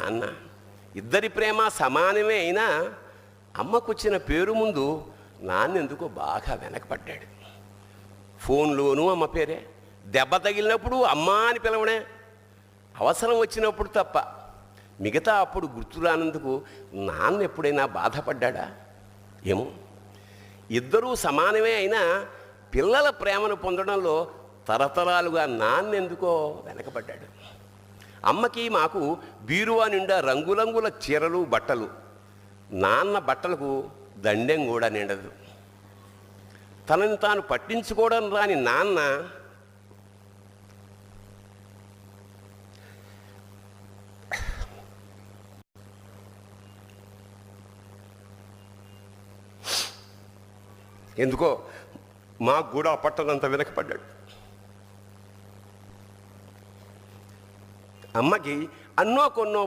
నాన్న. ఇద్దరి ప్రేమ సమానమే అయినా అమ్మకొచ్చిన పేరు ముందు నాన్నెందుకో బాగా వెనకపడ్డాడు. ఫోన్లోనూ అమ్మ పేరే, దెబ్బ తగిలినప్పుడు అమ్మ అని పిలవడే, అవసరం వచ్చినప్పుడు తప్ప మిగతా అప్పుడు గుర్తురానందుకు నాన్న ఎప్పుడైనా బాధపడ్డా ఏమో. ఇద్దరూ సమానమే అయినా పిల్లల ప్రేమను పొందడంలో తరతరాలుగా నాన్నెందుకో వెనకబడ్డాడు. అమ్మకి మాకు బీరువా నిండా రంగురంగుల చీరలు బట్టలు, నాన్న బట్టలకు దండెం కూడా నిండదు. తనని తాను పట్టించుకోవడం రాని నాన్న ఎందుకో మాకు కూడా పట్టనంత వెనకపడ్డాడు. అమ్మకి అన్నో కొన్నో